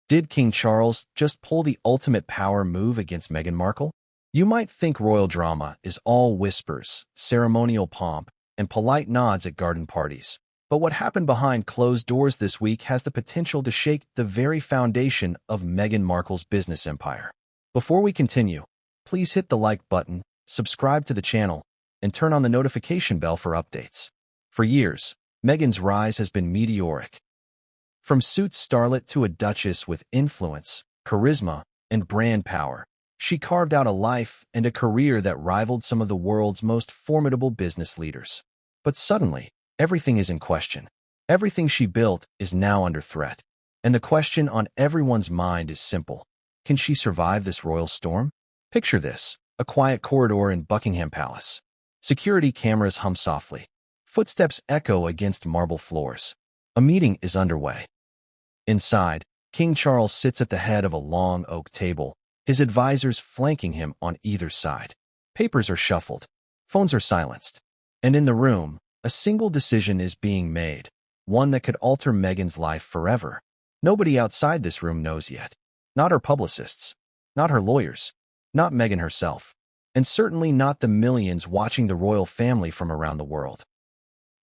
Did King Charles just pull the ultimate power move against Meghan Markle? You might think royal drama is all whispers, ceremonial pomp, and polite nods at garden parties. But what happened behind closed doors this week has the potential to shake the very foundation of Meghan Markle's business empire. Before we continue, please hit the like button, subscribe to the channel, and turn on the notification bell for updates. For years, Meghan's rise has been meteoric. From Suits starlet to a duchess with influence, charisma, and brand power, she carved out a life and a career that rivaled some of the world's most formidable business leaders. But suddenly, everything is in question. Everything she built is now under threat. And the question on everyone's mind is simple. Can she survive this royal storm? Picture this, a quiet corridor in Buckingham Palace. Security cameras hum softly. Footsteps echo against marble floors. A meeting is underway. Inside, King Charles sits at the head of a long oak table, his advisors flanking him on either side. Papers are shuffled. Phones are silenced. And in the room, a single decision is being made, one that could alter Meghan's life forever. Nobody outside this room knows yet. Not her publicists, not her lawyers, not Meghan herself, and certainly not the millions watching the royal family from around the world.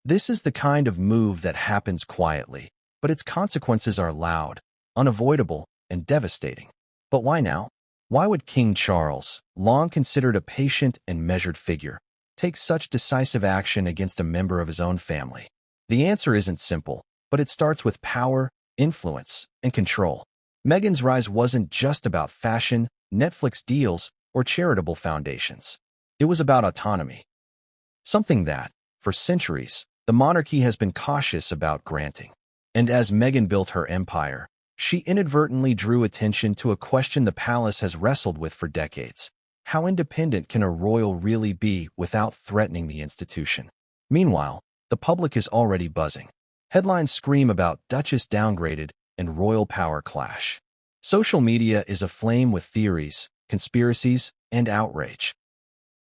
This is the kind of move that happens quietly, but its consequences are loud, unavoidable, and devastating. But why now? Why would King Charles, long considered a patient and measured figure, take such decisive action against a member of his own family? The answer isn't simple, but it starts with power, influence, and control. Meghan's rise wasn't just about fashion, Netflix deals, or charitable foundations. It was about autonomy. Something that, for centuries, the monarchy has been cautious about granting. And as Meghan built her empire, she inadvertently drew attention to a question the palace has wrestled with for decades. How independent can a royal really be without threatening the institution? Meanwhile, the public is already buzzing. Headlines scream about Duchess downgraded and royal power clash. Social media is aflame with theories, conspiracies, and outrage.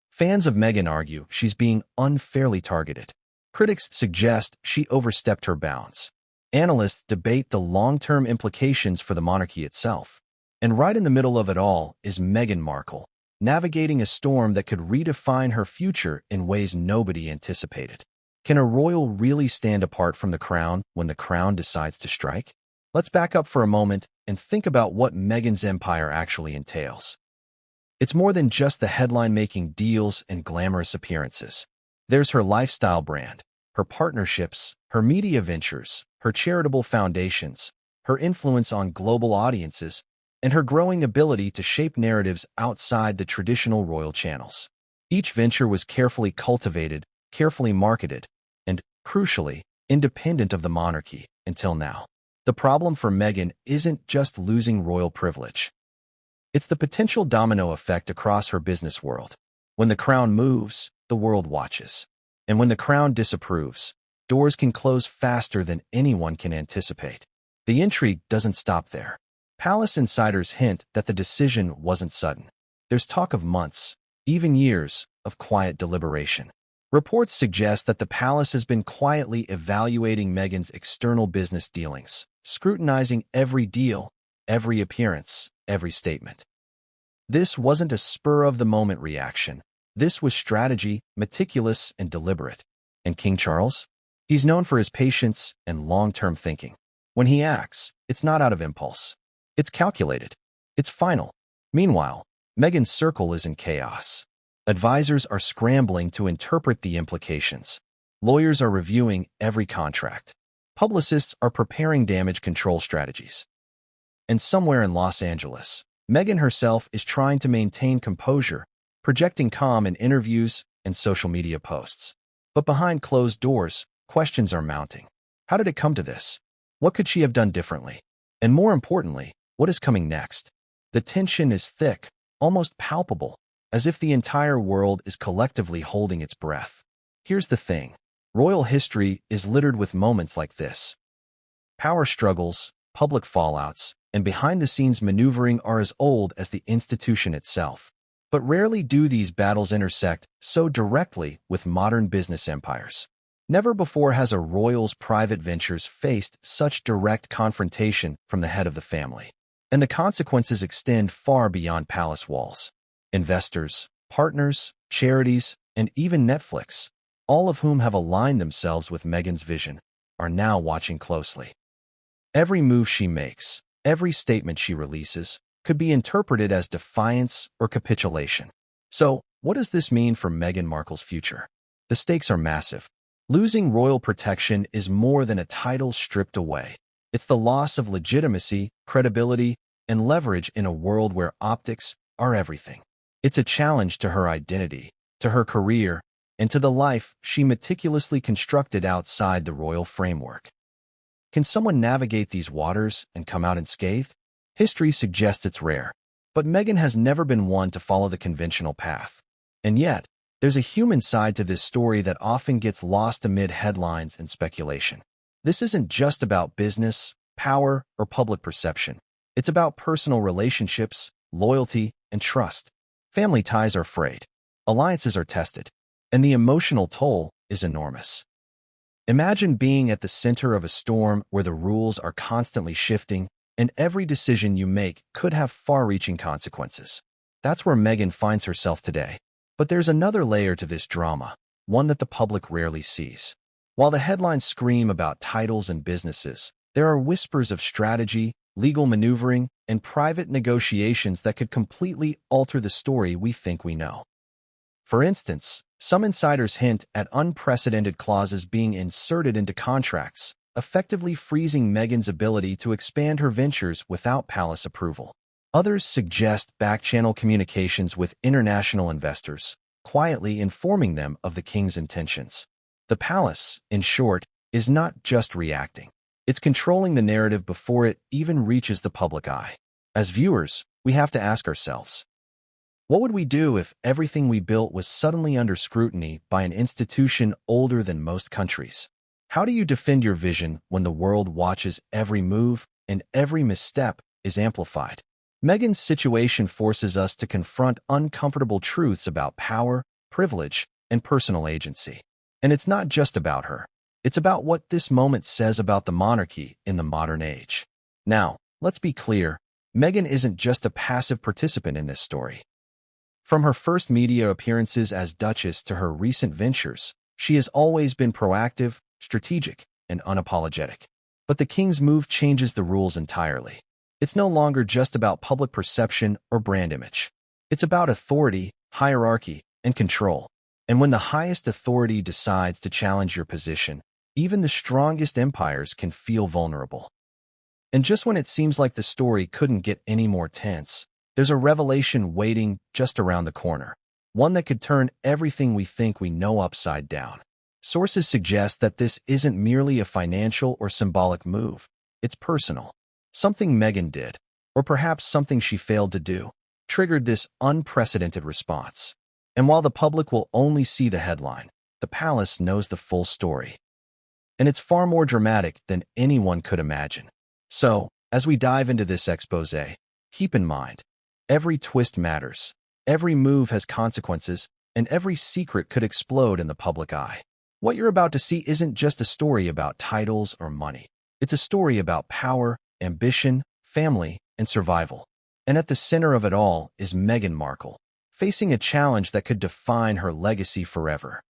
Fans of Meghan argue she's being unfairly targeted. Critics suggest she overstepped her bounds. Analysts debate the long-term implications for the monarchy itself. And right in the middle of it all is Meghan Markle, navigating a storm that could redefine her future in ways nobody anticipated. Can a royal really stand apart from the crown when the crown decides to strike? Let's back up for a moment and think about what Meghan's empire actually entails. It's more than just the headline-making deals and glamorous appearances. There's her lifestyle brand, her partnerships, her media ventures, her charitable foundations, her influence on global audiences, and her growing ability to shape narratives outside the traditional royal channels. Each venture was carefully cultivated, carefully marketed, and, crucially, independent of the monarchy until now. The problem for Meghan isn't just losing royal privilege. It's the potential domino effect across her business world. When the crown moves, the world watches. And when the crown disapproves, doors can close faster than anyone can anticipate. The intrigue doesn't stop there. Palace insiders hint that the decision wasn't sudden. There's talk of months, even years, of quiet deliberation. Reports suggest that the palace has been quietly evaluating Meghan's external business dealings, scrutinizing every deal, every appearance, every statement. This wasn't a spur-of-the-moment reaction. This was strategy, meticulous and deliberate. And King Charles? He's known for his patience and long-term thinking. When he acts, it's not out of impulse. It's calculated. It's final. Meanwhile, Meghan's circle is in chaos. Advisors are scrambling to interpret the implications. Lawyers are reviewing every contract. Publicists are preparing damage control strategies. And somewhere in Los Angeles, Meghan herself is trying to maintain composure, projecting calm in interviews and social media posts. But behind closed doors, questions are mounting. How did it come to this? What could she have done differently? And more importantly, what is coming next? The tension is thick, almost palpable, as if the entire world is collectively holding its breath. Here's the thing. Royal history is littered with moments like this. Power struggles, public fallouts, and behind-the-scenes maneuvering are as old as the institution itself. But rarely do these battles intersect so directly with modern business empires. Never before has a royal's private ventures faced such direct confrontation from the head of the family. And the consequences extend far beyond palace walls. Investors, partners, charities, and even Netflix, all of whom have aligned themselves with Meghan's vision, are now watching closely. Every move she makes, every statement she releases, could be interpreted as defiance or capitulation. So, what does this mean for Meghan Markle's future? The stakes are massive. Losing royal protection is more than a title stripped away. It's the loss of legitimacy, credibility, and leverage in a world where optics are everything. It's a challenge to her identity, to her career, and to the life she meticulously constructed outside the royal framework. Can someone navigate these waters and come out unscathed? History suggests it's rare, but Meghan has never been one to follow the conventional path. And yet, there's a human side to this story that often gets lost amid headlines and speculation. This isn't just about business, power, or public perception. It's about personal relationships, loyalty, and trust. Family ties are frayed, alliances are tested, and the emotional toll is enormous. Imagine being at the center of a storm where the rules are constantly shifting, and every decision you make could have far-reaching consequences. That's where Meghan finds herself today. But there's another layer to this drama, one that the public rarely sees. While the headlines scream about titles and businesses, there are whispers of strategy, legal maneuvering, and private negotiations that could completely alter the story we think we know. For instance, some insiders hint at unprecedented clauses being inserted into contracts, effectively freezing Meghan's ability to expand her ventures without palace approval. Others suggest back-channel communications with international investors, quietly informing them of the king's intentions. The palace, in short, is not just reacting. It's controlling the narrative before it even reaches the public eye. As viewers, we have to ask ourselves, what would we do if everything we built was suddenly under scrutiny by an institution older than most countries? How do you defend your vision when the world watches every move and every misstep is amplified? Meghan's situation forces us to confront uncomfortable truths about power, privilege, and personal agency. And it's not just about her. It's about what this moment says about the monarchy in the modern age. Now, let's be clear, Meghan isn't just a passive participant in this story. From her first media appearances as Duchess to her recent ventures, she has always been proactive, strategic, and unapologetic. But the king's move changes the rules entirely. It's no longer just about public perception or brand image. It's about authority, hierarchy, and control. And when the highest authority decides to challenge your position, even the strongest empires can feel vulnerable. And just when it seems like the story couldn't get any more tense, there's a revelation waiting just around the corner, one that could turn everything we think we know upside down. Sources suggest that this isn't merely a financial or symbolic move. It's personal. Something Meghan did, or perhaps something she failed to do, triggered this unprecedented response. And while the public will only see the headline, the palace knows the full story. And it's far more dramatic than anyone could imagine. So, as we dive into this exposé, keep in mind, every twist matters, every move has consequences, and every secret could explode in the public eye. What you're about to see isn't just a story about titles or money. It's a story about power, ambition, family, and survival. And at the center of it all is Meghan Markle, facing a challenge that could define her legacy forever.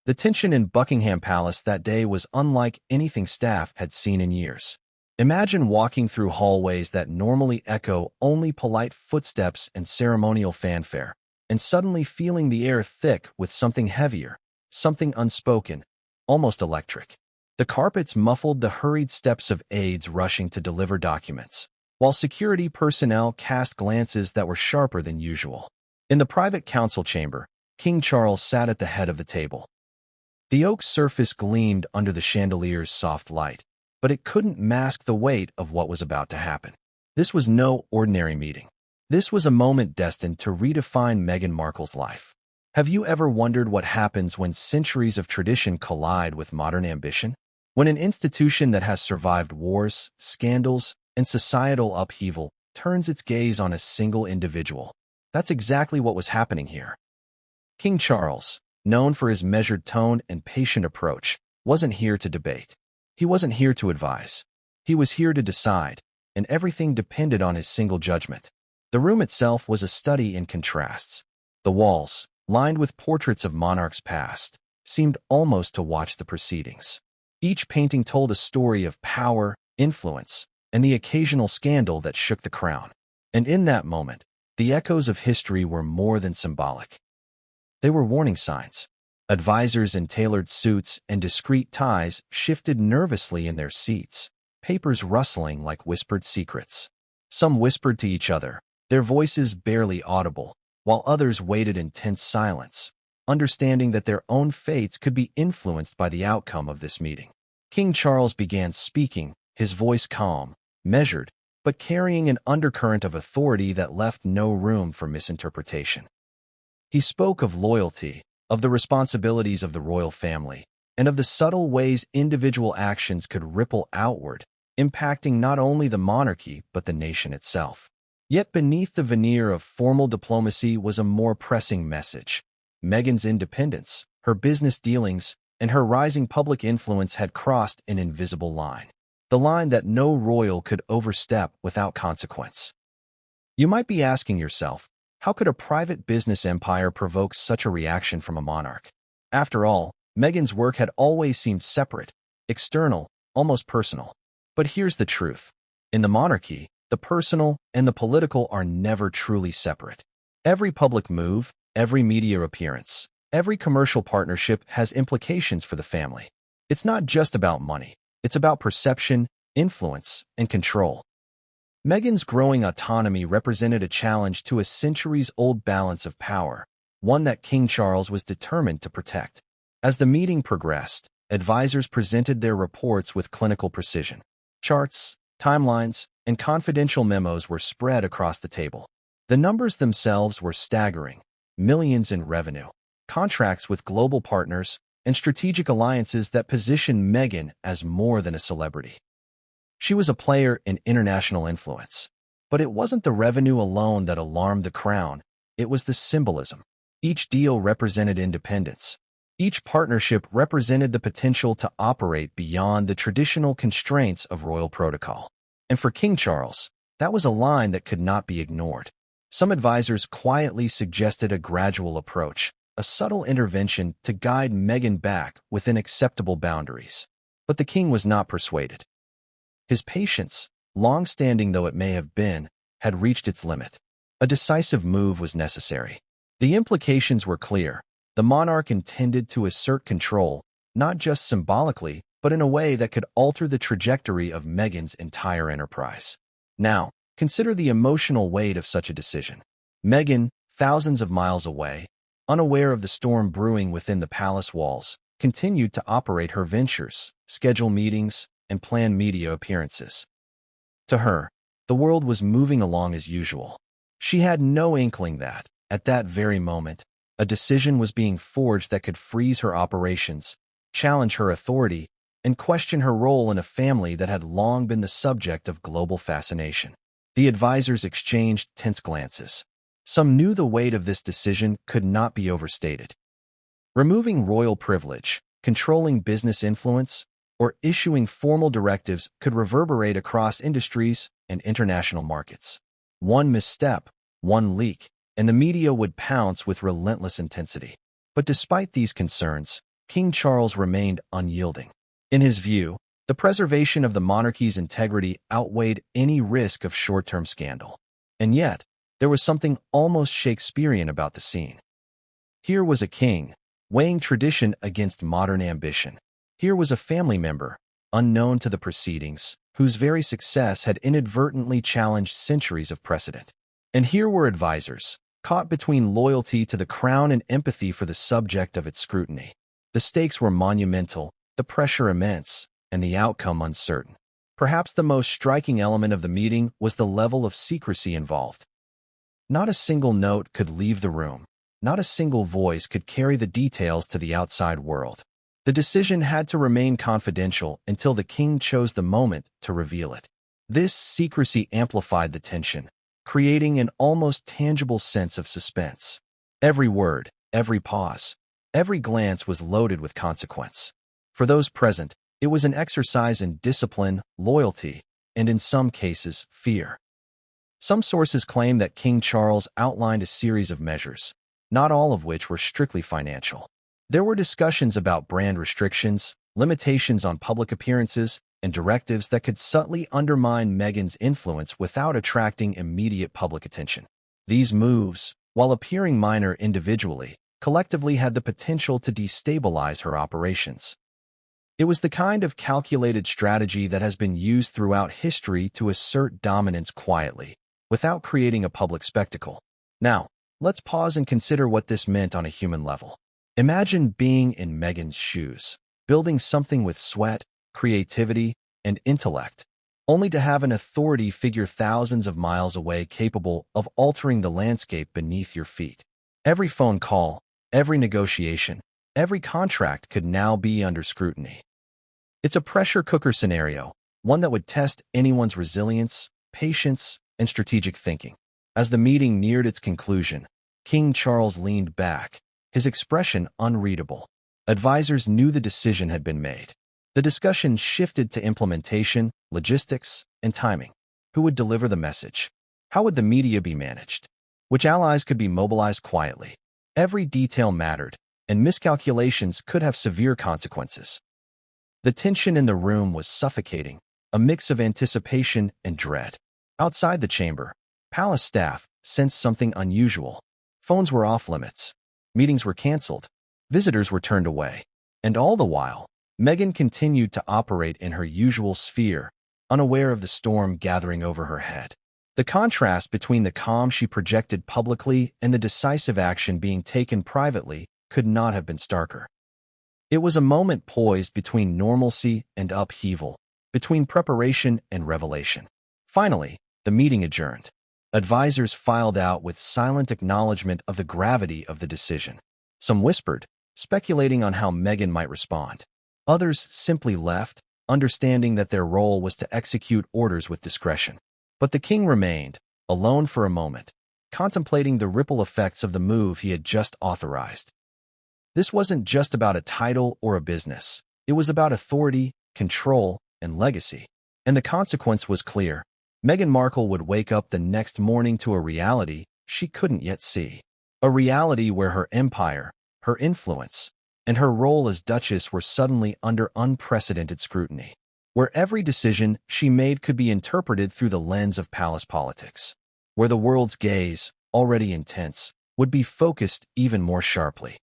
The tension in Buckingham Palace that day was unlike anything staff had seen in years. Imagine walking through hallways that normally echo only polite footsteps and ceremonial fanfare, and suddenly feeling the air thick with something heavier, something unspoken, almost electric. The carpets muffled the hurried steps of aides rushing to deliver documents, while security personnel cast glances that were sharper than usual. In the private council chamber, King Charles sat at the head of the table. The oak surface gleamed under the chandelier's soft light, but it couldn't mask the weight of what was about to happen. This was no ordinary meeting. This was a moment destined to redefine Meghan Markle's life. Have you ever wondered what happens when centuries of tradition collide with modern ambition? When an institution that has survived wars, scandals, and societal upheaval turns its gaze on a single individual? That's exactly what was happening here. King Charles, known for his measured tone and patient approach, wasn't here to debate. He wasn't here to advise. He was here to decide, and everything depended on his single judgment. The room itself was a study in contrasts. The walls, lined with portraits of monarchs past, seemed almost to watch the proceedings. Each painting told a story of power, influence, and the occasional scandal that shook the crown. And in that moment, the echoes of history were more than symbolic. They were warning signs. Advisors in tailored suits and discreet ties shifted nervously in their seats, papers rustling like whispered secrets. Some whispered to each other, their voices barely audible, while others waited in tense silence, understanding that their own fates could be influenced by the outcome of this meeting. King Charles began speaking, his voice calm, measured, but carrying an undercurrent of authority that left no room for misinterpretation. He spoke of loyalty, of the responsibilities of the royal family, and of the subtle ways individual actions could ripple outward, impacting not only the monarchy but the nation itself. Yet beneath the veneer of formal diplomacy was a more pressing message. Meghan's independence, her business dealings, and her rising public influence had crossed an invisible line. The line that no royal could overstep without consequence. You might be asking yourself, how could a private business empire provoke such a reaction from a monarch? After all, Meghan's work had always seemed separate, external, almost personal. But here's the truth. In the monarchy, the personal and the political are never truly separate. Every public move, every media appearance, every commercial partnership has implications for the family. It's not just about money. It's about perception, influence, and control. Meghan's growing autonomy represented a challenge to a centuries-old balance of power, one that King Charles was determined to protect. As the meeting progressed, advisors presented their reports with clinical precision. Charts, timelines, and confidential memos were spread across the table. The numbers themselves were staggering: millions in revenue, contracts with global partners, and strategic alliances that positioned Meghan as more than a celebrity. She was a player in international influence. But it wasn't the revenue alone that alarmed the crown, it was the symbolism. Each deal represented independence. Each partnership represented the potential to operate beyond the traditional constraints of royal protocol. And for King Charles, that was a line that could not be ignored. Some advisors quietly suggested a gradual approach, a subtle intervention to guide Meghan back within acceptable boundaries. But the king was not persuaded. His patience, long-standing though it may have been, had reached its limit. A decisive move was necessary. The implications were clear. The monarch intended to assert control, not just symbolically, but in a way that could alter the trajectory of Meghan's entire enterprise. Now, consider the emotional weight of such a decision. Meghan, thousands of miles away, unaware of the storm brewing within the palace walls, continued to operate her ventures, schedule meetings, and plan media appearances. To her, the world was moving along as usual. She had no inkling that, at that very moment, a decision was being forged that could freeze her operations, challenge her authority, and question her role in a family that had long been the subject of global fascination. The advisors exchanged tense glances. Some knew the weight of this decision could not be overstated. Removing royal privilege, controlling business influence, or issuing formal directives could reverberate across industries and international markets. One misstep, one leak, and the media would pounce with relentless intensity. But despite these concerns, King Charles remained unyielding. In his view, the preservation of the monarchy's integrity outweighed any risk of short-term scandal. And yet, there was something almost Shakespearean about the scene. Here was a king, weighing tradition against modern ambition. Here was a family member, unknown to the proceedings, whose very success had inadvertently challenged centuries of precedent. And here were advisors, caught between loyalty to the crown and empathy for the subject of its scrutiny. The stakes were monumental, the pressure immense, and the outcome uncertain. Perhaps the most striking element of the meeting was the level of secrecy involved. Not a single note could leave the room. Not a single voice could carry the details to the outside world. The decision had to remain confidential until the king chose the moment to reveal it. This secrecy amplified the tension, creating an almost tangible sense of suspense. Every word, every pause, every glance was loaded with consequence. For those present, it was an exercise in discipline, loyalty, and in some cases, fear. Some sources claim that King Charles outlined a series of measures, not all of which were strictly financial. There were discussions about brand restrictions, limitations on public appearances, and directives that could subtly undermine Meghan's influence without attracting immediate public attention. These moves, while appearing minor individually, collectively had the potential to destabilize her operations. It was the kind of calculated strategy that has been used throughout history to assert dominance quietly, without creating a public spectacle. Now, let's pause and consider what this meant on a human level. Imagine being in Meghan's shoes, building something with sweat, creativity, and intellect, only to have an authority figure thousands of miles away capable of altering the landscape beneath your feet. Every phone call, every negotiation, every contract could now be under scrutiny. It's a pressure cooker scenario, one that would test anyone's resilience, patience, and strategic thinking. As the meeting neared its conclusion, King Charles leaned back, his expression unreadable. Advisors knew the decision had been made. The discussion shifted to implementation, logistics, and timing. Who would deliver the message? How would the media be managed? Which allies could be mobilized quietly? Every detail mattered, and miscalculations could have severe consequences. The tension in the room was suffocating, a mix of anticipation and dread. Outside the chamber, palace staff sensed something unusual. Phones were off limits. Meetings were canceled. Visitors were turned away. And all the while, Meghan continued to operate in her usual sphere, unaware of the storm gathering over her head. The contrast between the calm she projected publicly and the decisive action being taken privately could not have been starker. It was a moment poised between normalcy and upheaval, between preparation and revelation. Finally, the meeting adjourned. Advisors filed out with silent acknowledgement of the gravity of the decision. Some whispered, speculating on how Meghan might respond. Others simply left, understanding that their role was to execute orders with discretion. But the king remained, alone for a moment, contemplating the ripple effects of the move he had just authorized. This wasn't just about a title or a business. It was about authority, control, and legacy. And the consequence was clear. Meghan Markle would wake up the next morning to a reality she couldn't yet see. A reality where her empire, her influence, and her role as Duchess were suddenly under unprecedented scrutiny. Where every decision she made could be interpreted through the lens of palace politics. Where the world's gaze, already intense, would be focused even more sharply.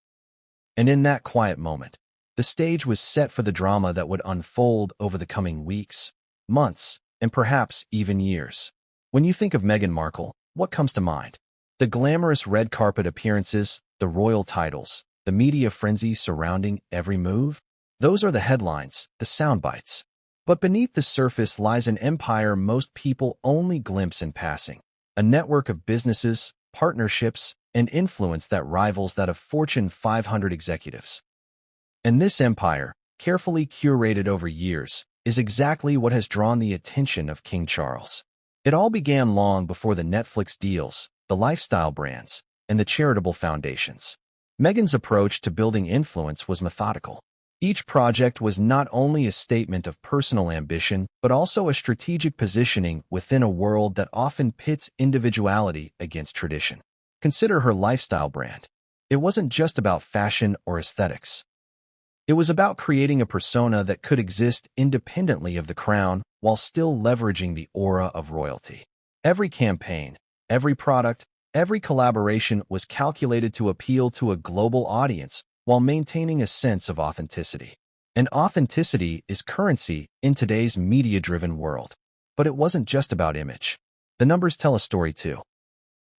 And in that quiet moment, the stage was set for the drama that would unfold over the coming weeks, months, and perhaps even years. When you think of Meghan Markle, what comes to mind? The glamorous red carpet appearances, the royal titles, the media frenzy surrounding every move? Those are the headlines, the sound bites. But beneath the surface lies an empire most people only glimpse in passing. A network of businesses, partnerships, and influence that rivals that of Fortune 500 executives. And this empire, carefully curated over years, is exactly what has drawn the attention of King Charles. It all began long before the Netflix deals, the lifestyle brands, and the charitable foundations. Meghan's approach to building influence was methodical. Each project was not only a statement of personal ambition, but also a strategic positioning within a world that often pits individuality against tradition. Consider her lifestyle brand. It wasn't just about fashion or aesthetics. It was about creating a persona that could exist independently of the crown while still leveraging the aura of royalty. Every campaign, every product, every collaboration was calculated to appeal to a global audience while maintaining a sense of authenticity. And authenticity is currency in today's media-driven world. But it wasn't just about image. The numbers tell a story too.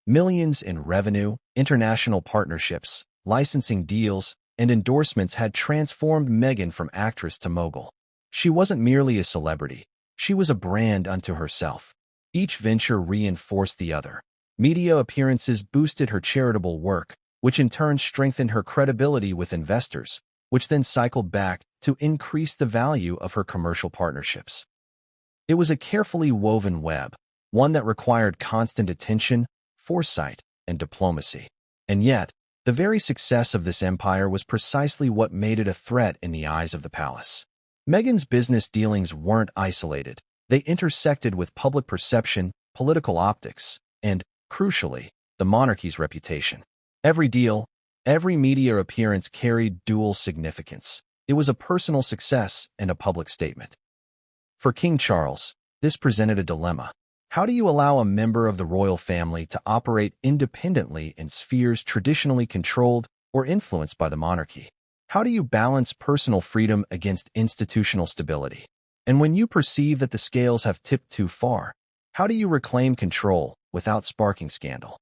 Millions in revenue, international partnerships, licensing deals, and endorsements had transformed Meghan from actress to mogul. She wasn't merely a celebrity. She was a brand unto herself. Each venture reinforced the other. Media appearances boosted her charitable work, which in turn strengthened her credibility with investors, which then cycled back to increase the value of her commercial partnerships. It was a carefully woven web, one that required constant attention, foresight, and diplomacy. And yet, the very success of this empire was precisely what made it a threat in the eyes of the palace. Meghan's business dealings weren't isolated. They intersected with public perception, political optics, and, crucially, the monarchy's reputation. Every deal, every media appearance carried dual significance. It was a personal success and a public statement. For King Charles, this presented a dilemma. How do you allow a member of the royal family to operate independently in spheres traditionally controlled or influenced by the monarchy? How do you balance personal freedom against institutional stability? And when you perceive that the scales have tipped too far, how do you reclaim control without sparking scandal?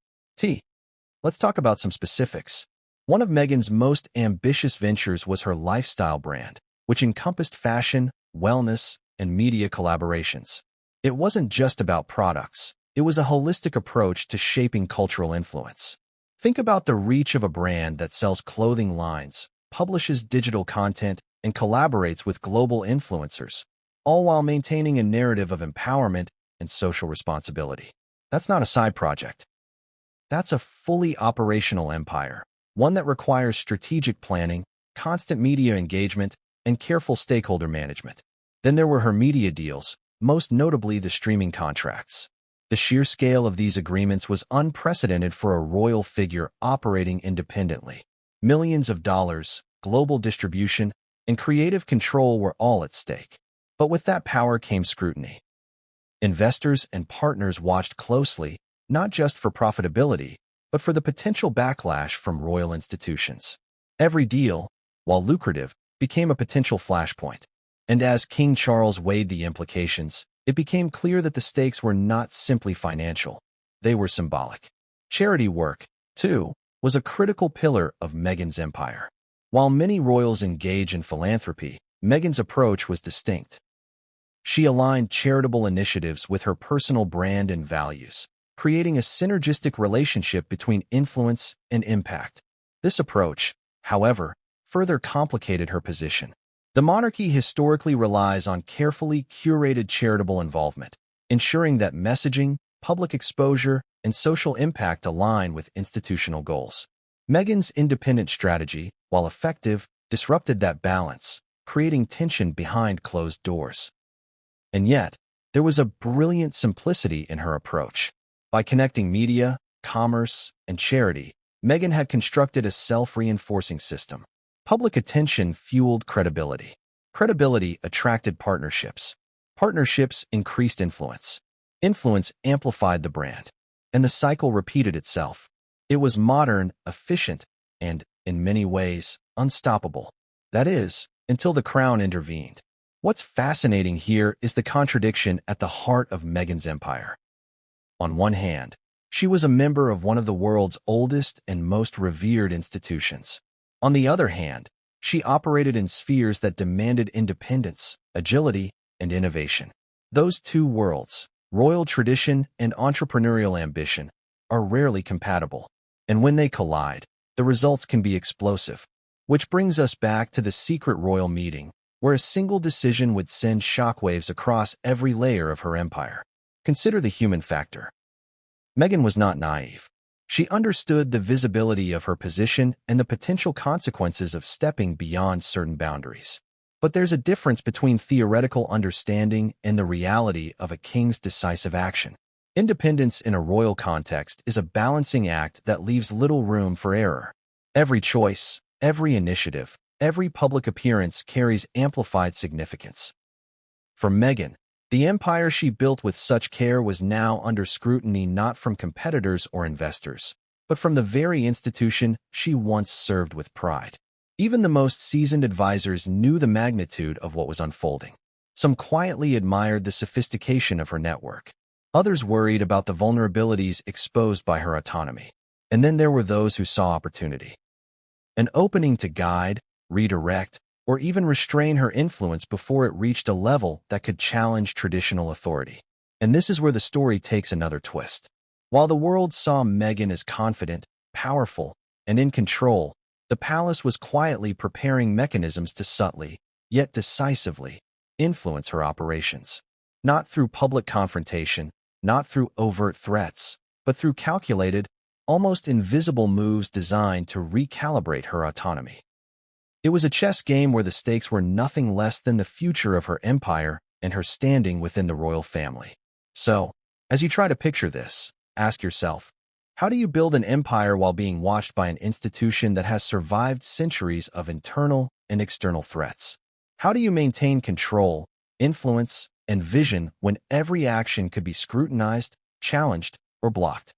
Let's talk about some specifics. One of Meghan's most ambitious ventures was her lifestyle brand, which encompassed fashion, wellness, and media collaborations. It wasn't just about products. It was a holistic approach to shaping cultural influence. Think about the reach of a brand that sells clothing lines, publishes digital content, and collaborates with global influencers, all while maintaining a narrative of empowerment and social responsibility. That's not a side project. That's a fully operational empire, one that requires strategic planning, constant media engagement, and careful stakeholder management. Then there were her media deals, most notably the streaming contracts. The sheer scale of these agreements was unprecedented for a royal figure operating independently. Millions of dollars, global distribution, and creative control were all at stake. But with that power came scrutiny. Investors and partners watched closely, not just for profitability, but for the potential backlash from royal institutions. Every deal, while lucrative, became a potential flashpoint. And as King Charles weighed the implications, it became clear that the stakes were not simply financial. They were symbolic. Charity work, too, was a critical pillar of Meghan's empire. While many royals engage in philanthropy, Meghan's approach was distinct. She aligned charitable initiatives with her personal brand and values, creating a synergistic relationship between influence and impact. This approach, however, further complicated her position. The monarchy historically relies on carefully curated charitable involvement, ensuring that messaging, public exposure, and social impact align with institutional goals. Meghan's independent strategy, while effective, disrupted that balance, creating tension behind closed doors. And yet, there was a brilliant simplicity in her approach. By connecting media, commerce, and charity, Meghan had constructed a self-reinforcing system. Public attention fueled credibility. Credibility attracted partnerships. Partnerships increased influence. Influence amplified the brand. And the cycle repeated itself. It was modern, efficient, and, in many ways, unstoppable. That is, until the crown intervened. What's fascinating here is the contradiction at the heart of Meghan's empire. On one hand, she was a member of one of the world's oldest and most revered institutions. On the other hand, she operated in spheres that demanded independence, agility, and innovation. Those two worlds, royal tradition and entrepreneurial ambition, are rarely compatible. And when they collide, the results can be explosive. Which brings us back to the secret royal meeting, where a single decision would send shockwaves across every layer of her empire. Consider the human factor. Meghan was not naive. She understood the visibility of her position and the potential consequences of stepping beyond certain boundaries. But there's a difference between theoretical understanding and the reality of a king's decisive action. Independence in a royal context is a balancing act that leaves little room for error. Every choice, every initiative, every public appearance carries amplified significance. For Meghan, the empire she built with such care was now under scrutiny not from competitors or investors, but from the very institution she once served with pride. Even the most seasoned advisors knew the magnitude of what was unfolding. Some quietly admired the sophistication of her network. Others worried about the vulnerabilities exposed by her autonomy. And then there were those who saw opportunity. An opening to guide, redirect, or even restrain her influence before it reached a level that could challenge traditional authority. And this is where the story takes another twist. While the world saw Meghan as confident, powerful, and in control, the palace was quietly preparing mechanisms to subtly, yet decisively, influence her operations. Not through public confrontation, not through overt threats, but through calculated, almost invisible moves designed to recalibrate her autonomy. It was a chess game where the stakes were nothing less than the future of her empire and her standing within the royal family. So, as you try to picture this, ask yourself, how do you build an empire while being watched by an institution that has survived centuries of internal and external threats? How do you maintain control, influence, and vision when every action could be scrutinized, challenged, or blocked?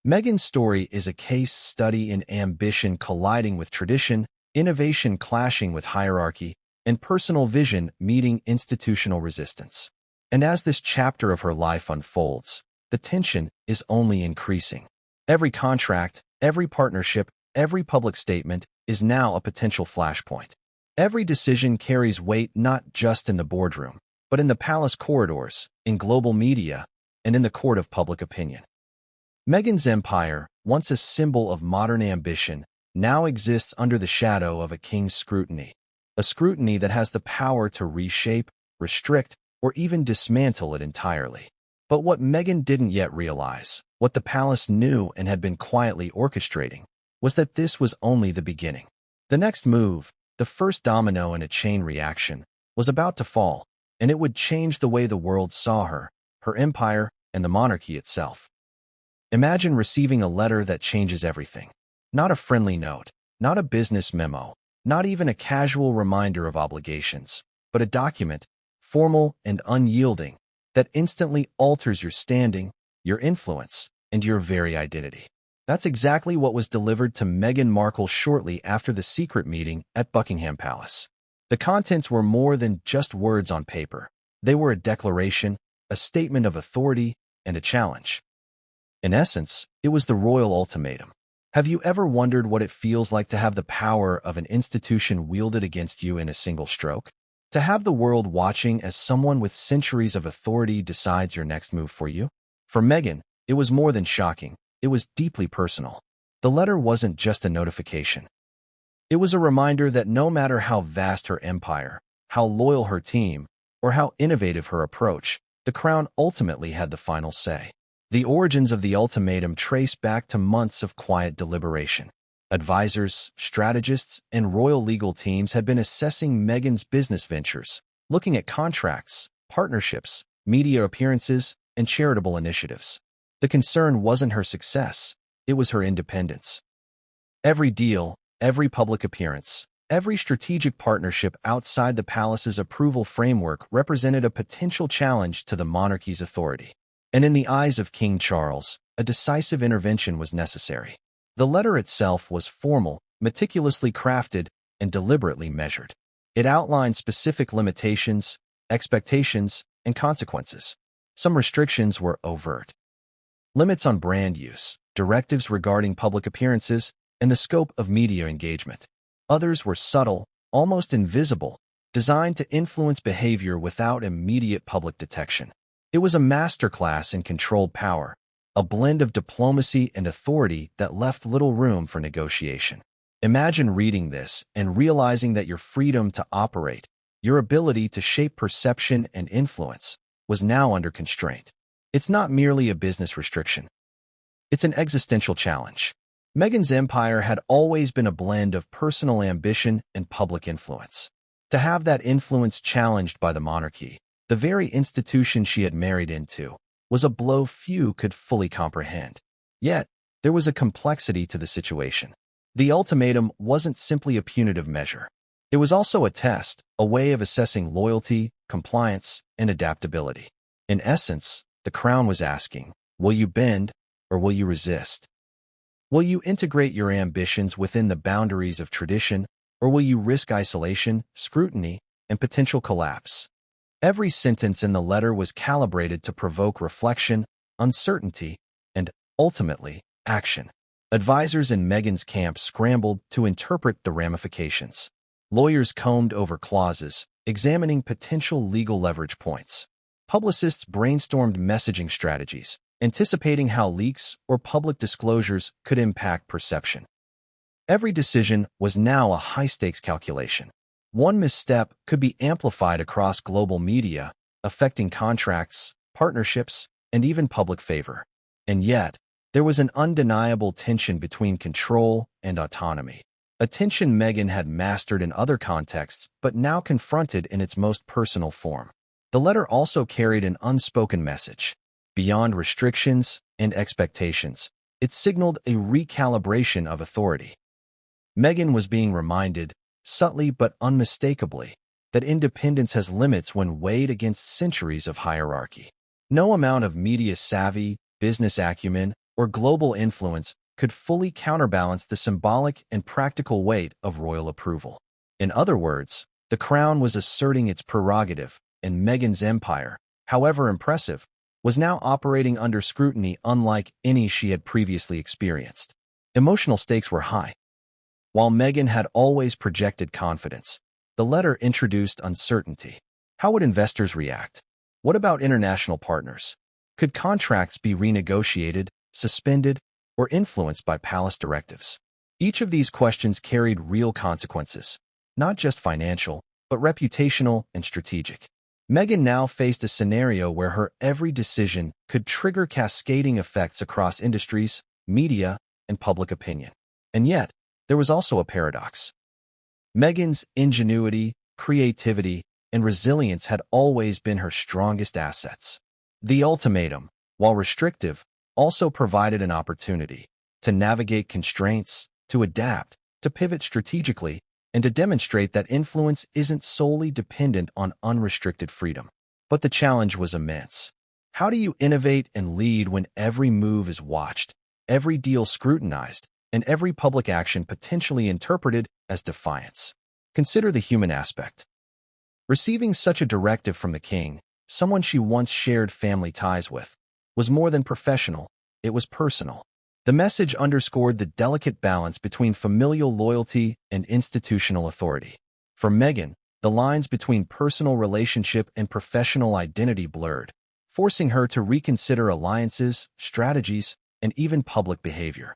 Meghan's story is a case study in ambition colliding with tradition, innovation clashing with hierarchy, and personal vision meeting institutional resistance. And as this chapter of her life unfolds, the tension is only increasing. Every contract, every partnership, every public statement is now a potential flashpoint. Every decision carries weight not just in the boardroom, but in the palace corridors, in global media, and in the court of public opinion. Meghan's empire, once a symbol of modern ambition, now exists under the shadow of a king's scrutiny, a scrutiny that has the power to reshape, restrict, or even dismantle it entirely. But what Meghan didn't yet realize, what the palace knew and had been quietly orchestrating, was that this was only the beginning. The next move, the first domino in a chain reaction, was about to fall, and it would change the way the world saw her, her empire, and the monarchy itself. Imagine receiving a letter that changes everything. Not a friendly note, not a business memo, not even a casual reminder of obligations, but a document, formal and unyielding, that instantly alters your standing, your influence, and your very identity. That's exactly what was delivered to Meghan Markle shortly after the secret meeting at Buckingham Palace. The contents were more than just words on paper. They were a declaration, a statement of authority, and a challenge. In essence, it was the royal ultimatum. Have you ever wondered what it feels like to have the power of an institution wielded against you in a single stroke? To have the world watching as someone with centuries of authority decides your next move for you? For Meghan, it was more than shocking. It was deeply personal. The letter wasn't just a notification. It was a reminder that no matter how vast her empire, how loyal her team, or how innovative her approach, the crown ultimately had the final say. The origins of the ultimatum trace back to months of quiet deliberation. Advisors, strategists, and royal legal teams had been assessing Meghan's business ventures, looking at contracts, partnerships, media appearances, and charitable initiatives. The concern wasn't her success, it was her independence. Every deal, every public appearance, every strategic partnership outside the palace's approval framework represented a potential challenge to the monarchy's authority. And in the eyes of King Charles, a decisive intervention was necessary. The letter itself was formal, meticulously crafted, and deliberately measured. It outlined specific limitations, expectations, and consequences. Some restrictions were overt. Limits on brand use, directives regarding public appearances, and the scope of media engagement. Others were subtle, almost invisible, designed to influence behavior without immediate public detection. It was a masterclass in controlled power, a blend of diplomacy and authority that left little room for negotiation. Imagine reading this and realizing that your freedom to operate, your ability to shape perception and influence, was now under constraint. It's not merely a business restriction. It's an existential challenge. Meghan's empire had always been a blend of personal ambition and public influence. To have that influence challenged by the monarchy, the very institution she had married into, was a blow few could fully comprehend. Yet, there was a complexity to the situation. The ultimatum wasn't simply a punitive measure. It was also a test, a way of assessing loyalty, compliance, and adaptability. In essence, the crown was asking, will you bend or will you resist? Will you integrate your ambitions within the boundaries of tradition, or will you risk isolation, scrutiny, and potential collapse? Every sentence in the letter was calibrated to provoke reflection, uncertainty, and, ultimately, action. Advisors in Meghan's camp scrambled to interpret the ramifications. Lawyers combed over clauses, examining potential legal leverage points. Publicists brainstormed messaging strategies, anticipating how leaks or public disclosures could impact perception. Every decision was now a high-stakes calculation. One misstep could be amplified across global media, affecting contracts, partnerships, and even public favor. And yet, there was an undeniable tension between control and autonomy. A tension Meghan had mastered in other contexts, but now confronted in its most personal form. The letter also carried an unspoken message. Beyond restrictions and expectations, it signaled a recalibration of authority. Meghan was being reminded, subtly but unmistakably, that independence has limits when weighed against centuries of hierarchy. No amount of media savvy, business acumen, or global influence could fully counterbalance the symbolic and practical weight of royal approval. In other words, the crown was asserting its prerogative, and Meghan's empire, however impressive, was now operating under scrutiny unlike any she had previously experienced. Emotional stakes were high. While Meghan had always projected confidence, the letter introduced uncertainty. How would investors react? What about international partners? Could contracts be renegotiated, suspended, or influenced by palace directives? Each of these questions carried real consequences, not just financial, but reputational and strategic. Meghan now faced a scenario where her every decision could trigger cascading effects across industries, media, and public opinion. And yet, there was also a paradox. Meghan's ingenuity, creativity, and resilience had always been her strongest assets. The ultimatum, while restrictive, also provided an opportunity to navigate constraints, to adapt, to pivot strategically, and to demonstrate that influence isn't solely dependent on unrestricted freedom. But the challenge was immense. How do you innovate and lead when every move is watched, every deal scrutinized, and every public action potentially interpreted as defiance? Consider the human aspect. Receiving such a directive from the king, someone she once shared family ties with, was more than professional, it was personal. The message underscored the delicate balance between familial loyalty and institutional authority. For Meghan, the lines between personal relationship and professional identity blurred, forcing her to reconsider alliances, strategies, and even public behavior.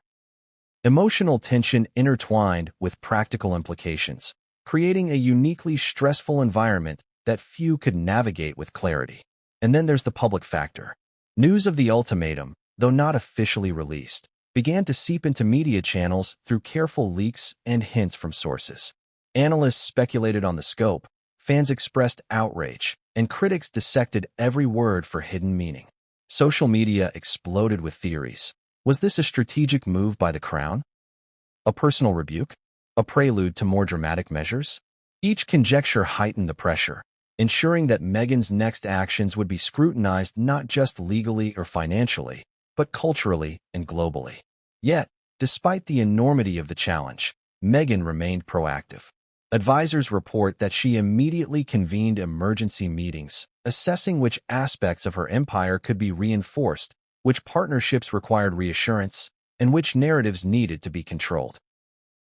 Emotional tension intertwined with practical implications, creating a uniquely stressful environment that few could navigate with clarity. And then there's the public factor. News of the ultimatum, though not officially released, began to seep into media channels through careful leaks and hints from sources. Analysts speculated on the scope, fans expressed outrage, and critics dissected every word for hidden meaning. Social media exploded with theories. Was this a strategic move by the crown? A personal rebuke? A prelude to more dramatic measures? Each conjecture heightened the pressure, ensuring that Meghan's next actions would be scrutinized not just legally or financially, but culturally and globally. Yet, despite the enormity of the challenge, Meghan remained proactive. Advisors report that she immediately convened emergency meetings, assessing which aspects of her empire could be reinforced, which partnerships required reassurance, and which narratives needed to be controlled.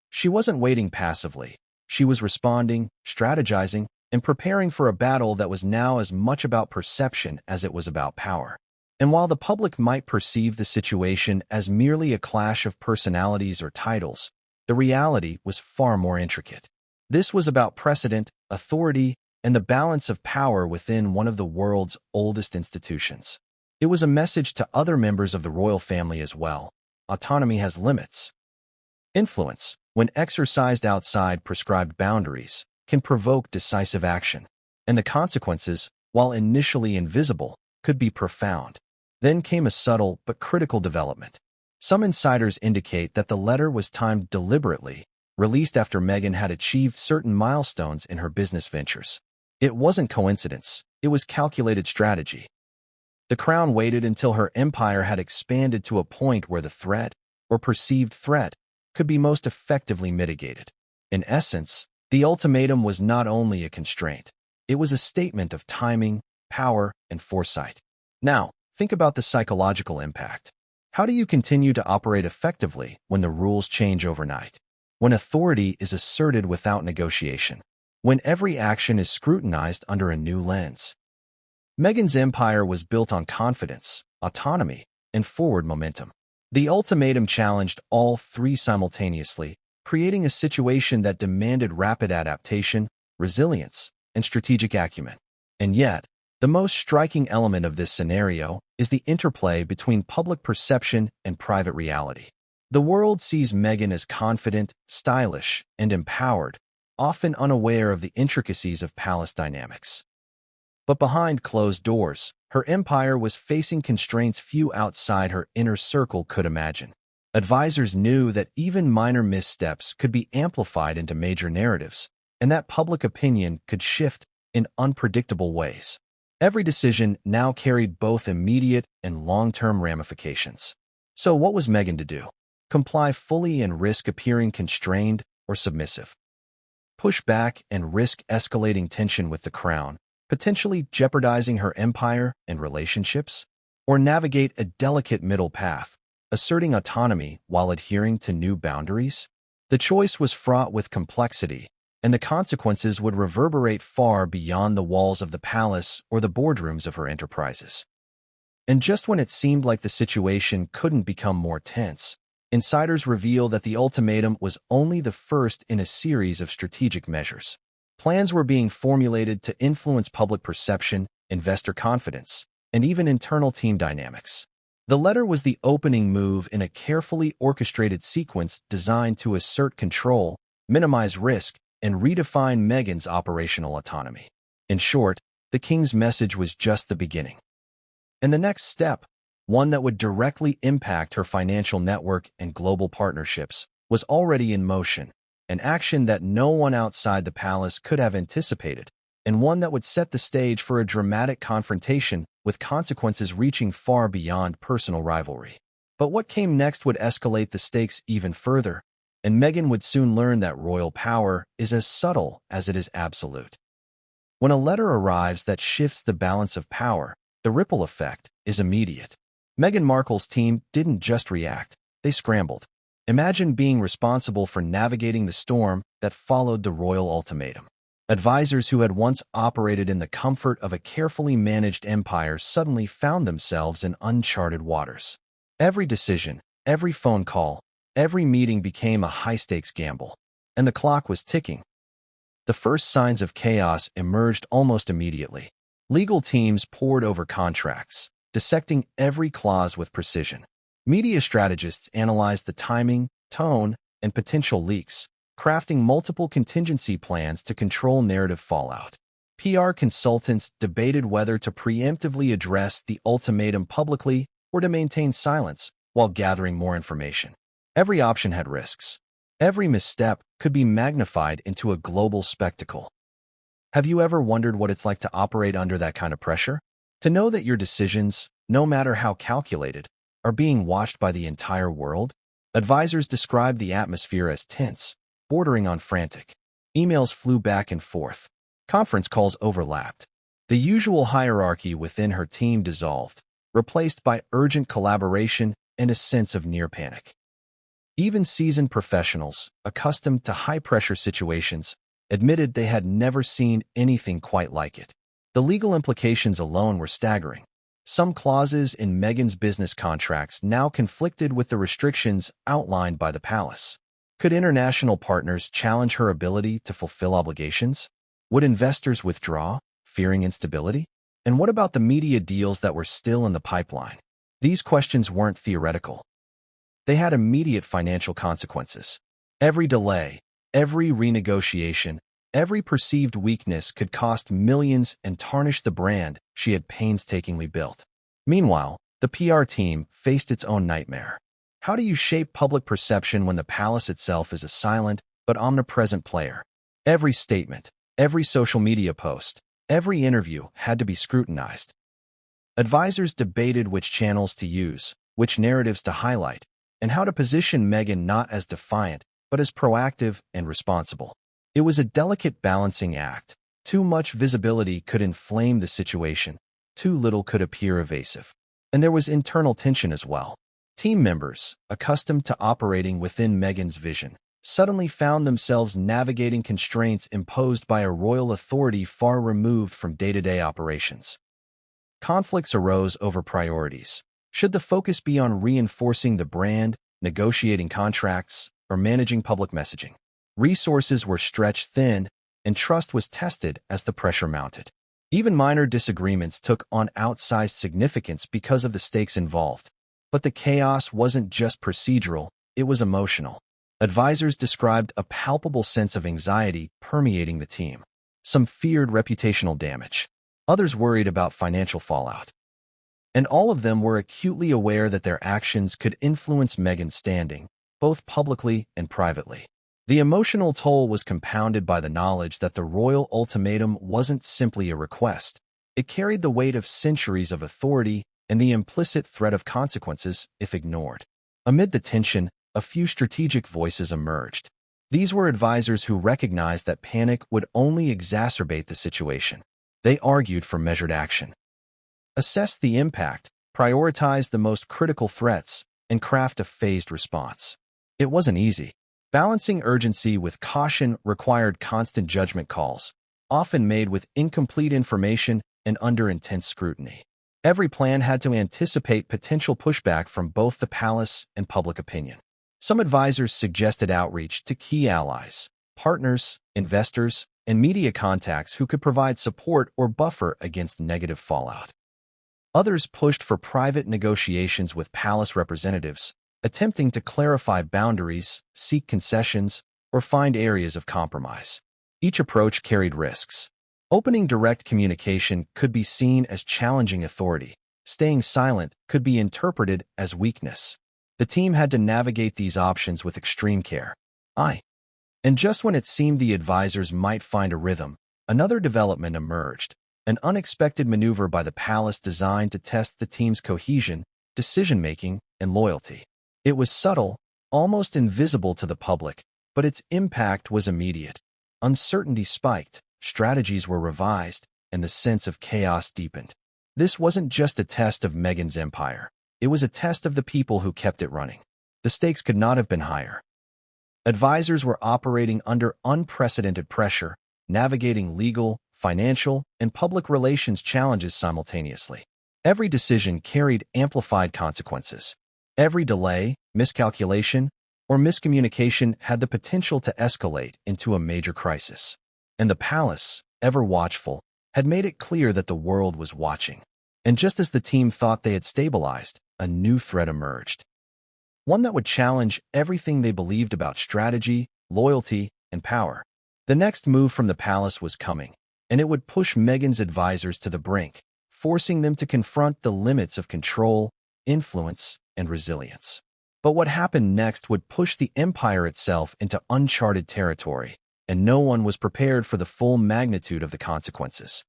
She wasn't waiting passively. She was responding, strategizing, and preparing for a battle that was now as much about perception as it was about power. And while the public might perceive the situation as merely a clash of personalities or titles, the reality was far more intricate. This was about precedent, authority, and the balance of power within one of the world's oldest institutions. It was a message to other members of the royal family as well. Autonomy has limits. Influence, when exercised outside prescribed boundaries, can provoke decisive action, and the consequences, while initially invisible, could be profound. Then came a subtle but critical development. Some insiders indicate that the letter was timed deliberately, released after Meghan had achieved certain milestones in her business ventures. It wasn't coincidence, it was calculated strategy. The crown waited until her empire had expanded to a point where the threat, or perceived threat, could be most effectively mitigated. In essence, the ultimatum was not only a constraint, it was a statement of timing, power, and foresight. Now, think about the psychological impact. How do you continue to operate effectively when the rules change overnight? When authority is asserted without negotiation? When every action is scrutinized under a new lens? Meghan's empire was built on confidence, autonomy, and forward momentum. The ultimatum challenged all three simultaneously, creating a situation that demanded rapid adaptation, resilience, and strategic acumen. And yet, the most striking element of this scenario is the interplay between public perception and private reality. The world sees Meghan as confident, stylish, and empowered, often unaware of the intricacies of palace dynamics. But behind closed doors, her empire was facing constraints few outside her inner circle could imagine. Advisors knew that even minor missteps could be amplified into major narratives, and that public opinion could shift in unpredictable ways. Every decision now carried both immediate and long-term ramifications. So what was Meghan to do? Comply fully and risk appearing constrained or submissive? Push back and risk escalating tension with the crown, potentially jeopardizing her empire and relationships? Or navigate a delicate middle path, asserting autonomy while adhering to new boundaries? The choice was fraught with complexity, and the consequences would reverberate far beyond the walls of the palace or the boardrooms of her enterprises. And just when it seemed like the situation couldn't become more tense, insiders reveal that the ultimatum was only the first in a series of strategic measures. Plans were being formulated to influence public perception, investor confidence, and even internal team dynamics. The letter was the opening move in a carefully orchestrated sequence designed to assert control, minimize risk, and redefine Meghan's operational autonomy. In short, the king's message was just the beginning. And the next step, one that would directly impact her financial network and global partnerships, was already in motion, an action that no one outside the palace could have anticipated, and one that would set the stage for a dramatic confrontation with consequences reaching far beyond personal rivalry. But what came next would escalate the stakes even further, and Meghan would soon learn that royal power is as subtle as it is absolute. When a letter arrives that shifts the balance of power, the ripple effect is immediate. Meghan Markle's team didn't just react, they scrambled. Imagine being responsible for navigating the storm that followed the royal ultimatum. Advisors who had once operated in the comfort of a carefully managed empire suddenly found themselves in uncharted waters. Every decision, every phone call, every meeting became a high-stakes gamble, and the clock was ticking. The first signs of chaos emerged almost immediately. Legal teams pored over contracts, dissecting every clause with precision. Media strategists analyzed the timing, tone, and potential leaks, crafting multiple contingency plans to control narrative fallout. PR consultants debated whether to preemptively address the ultimatum publicly or to maintain silence while gathering more information. Every option had risks. Every misstep could be magnified into a global spectacle. Have you ever wondered what it's like to operate under that kind of pressure? To know that your decisions, no matter how calculated, are being watched by the entire world? Advisors described the atmosphere as tense, bordering on frantic. Emails flew back and forth. Conference calls overlapped. The usual hierarchy within her team dissolved, replaced by urgent collaboration and a sense of near panic. Even seasoned professionals, accustomed to high-pressure situations, admitted they had never seen anything quite like it. The legal implications alone were staggering. Some clauses in Meghan's business contracts now conflicted with the restrictions outlined by the palace. Could international partners challenge her ability to fulfill obligations? Would investors withdraw, fearing instability? And what about the media deals that were still in the pipeline? These questions weren't theoretical. They had immediate financial consequences. Every delay, every renegotiation, every perceived weakness could cost millions and tarnish the brand she had painstakingly built. Meanwhile, the PR team faced its own nightmare. How do you shape public perception when the palace itself is a silent but omnipresent player? Every statement, every social media post, every interview had to be scrutinized. Advisors debated which channels to use, which narratives to highlight, and how to position Meghan not as defiant, but as proactive and responsible. It was a delicate balancing act. Too much visibility could inflame the situation, too little could appear evasive. And there was internal tension as well. Team members, accustomed to operating within Meghan's vision, suddenly found themselves navigating constraints imposed by a royal authority far removed from day-to-day operations. Conflicts arose over priorities. Should the focus be on reinforcing the brand, negotiating contracts, or managing public messaging? Resources were stretched thin, and trust was tested as the pressure mounted. Even minor disagreements took on outsized significance because of the stakes involved. But the chaos wasn't just procedural, it was emotional. Advisors described a palpable sense of anxiety permeating the team. Some feared reputational damage. Others worried about financial fallout. And all of them were acutely aware that their actions could influence Meghan's standing, both publicly and privately. The emotional toll was compounded by the knowledge that the royal ultimatum wasn't simply a request. It carried the weight of centuries of authority and the implicit threat of consequences if ignored. Amid the tension, a few strategic voices emerged. These were advisors who recognized that panic would only exacerbate the situation. They argued for measured action. Assess the impact, prioritize the most critical threats, and craft a phased response. It wasn't easy. Balancing urgency with caution required constant judgment calls, often made with incomplete information and under intense scrutiny. Every plan had to anticipate potential pushback from both the palace and public opinion. Some advisors suggested outreach to key allies, partners, investors, and media contacts who could provide support or buffer against negative fallout. Others pushed for private negotiations with palace representatives, attempting to clarify boundaries, seek concessions, or find areas of compromise. Each approach carried risks. Opening direct communication could be seen as challenging authority. Staying silent could be interpreted as weakness. The team had to navigate these options with extreme care. And just when it seemed the advisors might find a rhythm, another development emerged. An unexpected maneuver by the palace designed to test the team's cohesion, decision-making, and loyalty. It was subtle, almost invisible to the public, but its impact was immediate. Uncertainty spiked, strategies were revised, and the sense of chaos deepened. This wasn't just a test of Meghan's empire. It was a test of the people who kept it running. The stakes could not have been higher. Advisors were operating under unprecedented pressure, navigating legal, financial, and public relations challenges simultaneously. Every decision carried amplified consequences. Every delay, miscalculation, or miscommunication had the potential to escalate into a major crisis. And the palace, ever watchful, had made it clear that the world was watching. And just as the team thought they had stabilized, a new threat emerged. One that would challenge everything they believed about strategy, loyalty, and power. The next move from the palace was coming, and it would push Meghan's advisors to the brink, forcing them to confront the limits of control, influence, and resilience. But what happened next would push the empire itself into uncharted territory, and no one was prepared for the full magnitude of the consequences.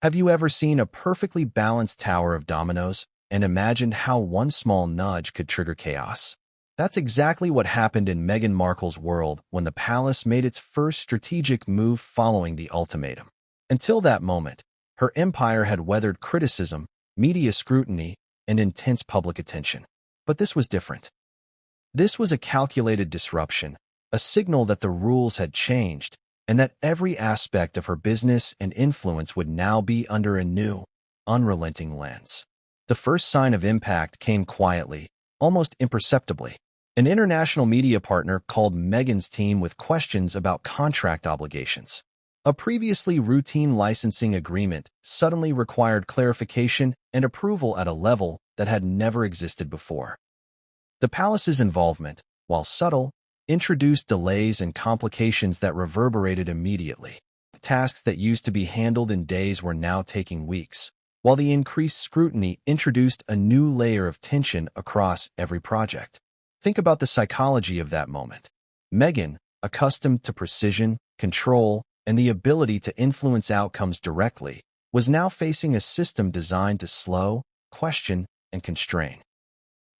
Have you ever seen a perfectly balanced tower of dominoes and imagined how one small nudge could trigger chaos? That's exactly what happened in Meghan Markle's world when the palace made its first strategic move following the ultimatum. Until that moment, her empire had weathered criticism, media scrutiny, and intense public attention. But this was different. This was a calculated disruption, a signal that the rules had changed, and that every aspect of her business and influence would now be under a new, unrelenting lens. The first sign of impact came quietly, almost imperceptibly. An international media partner called Meghan's team with questions about contract obligations. A previously routine licensing agreement suddenly required clarification and approval at a level that had never existed before. The palace's involvement, while subtle, introduced delays and complications that reverberated immediately. Tasks that used to be handled in days were now taking weeks, while the increased scrutiny introduced a new layer of tension across every project. Think about the psychology of that moment. Meghan, accustomed to precision, control, and the ability to influence outcomes directly, was now facing a system designed to slow, question, and constrain.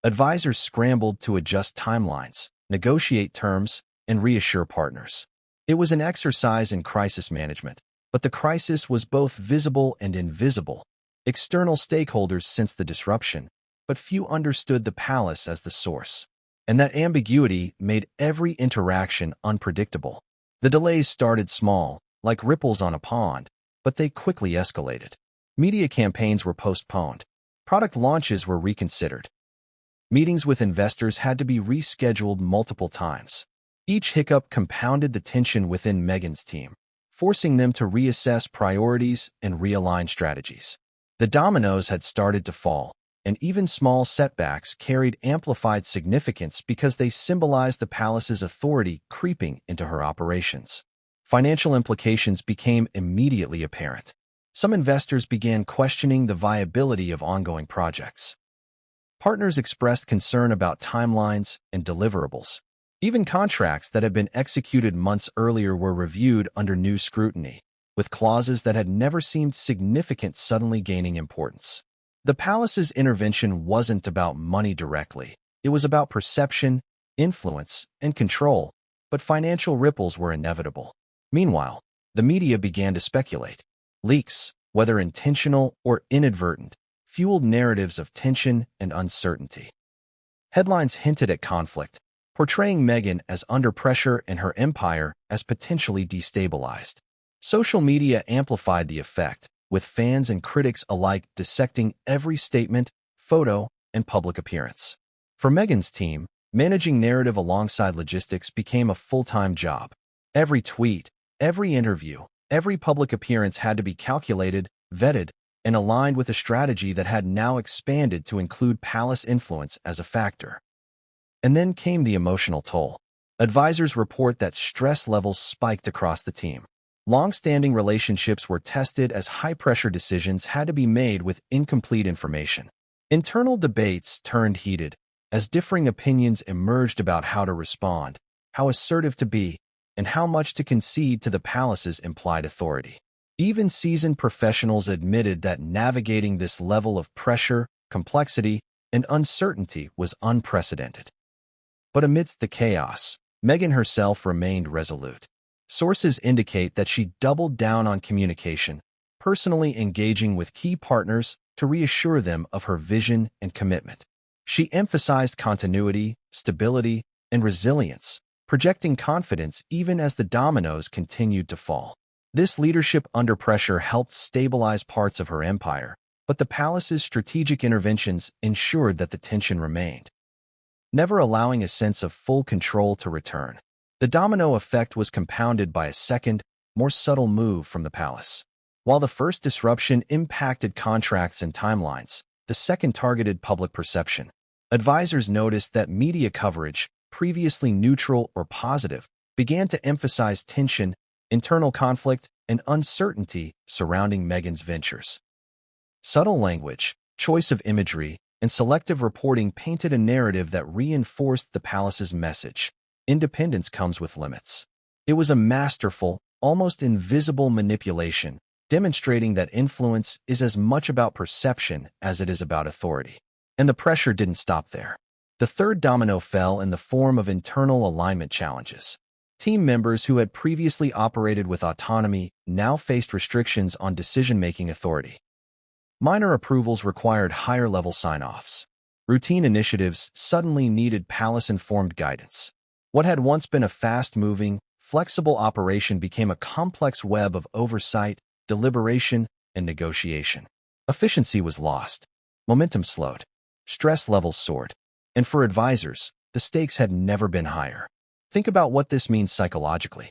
Advisors scrambled to adjust timelines, negotiate terms, and reassure partners. It was an exercise in crisis management, but the crisis was both visible and invisible. External stakeholders sensed the disruption, but few understood the palace as the source. And that ambiguity made every interaction unpredictable. The delays started small, like ripples on a pond, but they quickly escalated. Media campaigns were postponed. Product launches were reconsidered. Meetings with investors had to be rescheduled multiple times. Each hiccup compounded the tension within Meghan's team, forcing them to reassess priorities and realign strategies. The dominoes had started to fall, and even small setbacks carried amplified significance because they symbolized the palace's authority creeping into her operations. Financial implications became immediately apparent. Some investors began questioning the viability of ongoing projects. Partners expressed concern about timelines and deliverables. Even contracts that had been executed months earlier were reviewed under new scrutiny, with clauses that had never seemed significant suddenly gaining importance. The palace's intervention wasn't about money directly. It was about perception, influence, and control, but financial ripples were inevitable. Meanwhile, the media began to speculate. Leaks, whether intentional or inadvertent, fueled narratives of tension and uncertainty. Headlines hinted at conflict, portraying Meghan as under pressure and her empire as potentially destabilized. Social media amplified the effect, with fans and critics alike dissecting every statement, photo, and public appearance. For Meghan's team, managing narrative alongside logistics became a full-time job. Every tweet, every interview, every public appearance had to be calculated, vetted, and aligned with a strategy that had now expanded to include palace influence as a factor. And then came the emotional toll. Advisors report that stress levels spiked across the team. Long-standing relationships were tested as high-pressure decisions had to be made with incomplete information. Internal debates turned heated, as differing opinions emerged about how to respond, how assertive to be, and how much to concede to the palace's implied authority. Even seasoned professionals admitted that navigating this level of pressure, complexity, and uncertainty was unprecedented. But amidst the chaos, Meghan herself remained resolute. Sources indicate that she doubled down on communication, personally engaging with key partners to reassure them of her vision and commitment. She emphasized continuity, stability, and resilience, projecting confidence even as the dominoes continued to fall. This leadership under pressure helped stabilize parts of her empire, but the palace's strategic interventions ensured that the tension remained, never allowing a sense of full control to return. The domino effect was compounded by a second, more subtle move from the palace. While the first disruption impacted contracts and timelines, the second targeted public perception. Advisors noticed that media coverage, previously neutral or positive, began to emphasize tension, internal conflict, and uncertainty surrounding Meghan's ventures. Subtle language, choice of imagery, and selective reporting painted a narrative that reinforced the palace's message. Independence comes with limits. It was a masterful, almost invisible manipulation, demonstrating that influence is as much about perception as it is about authority. And the pressure didn't stop there. The third domino fell in the form of internal alignment challenges. Team members who had previously operated with autonomy now faced restrictions on decision-making authority. Minor approvals required higher-level sign-offs. Routine initiatives suddenly needed palace-informed guidance. What had once been a fast-moving, flexible operation became a complex web of oversight, deliberation, and negotiation. Efficiency was lost. Momentum slowed. Stress levels soared. And for advisors, the stakes had never been higher. Think about what this means psychologically.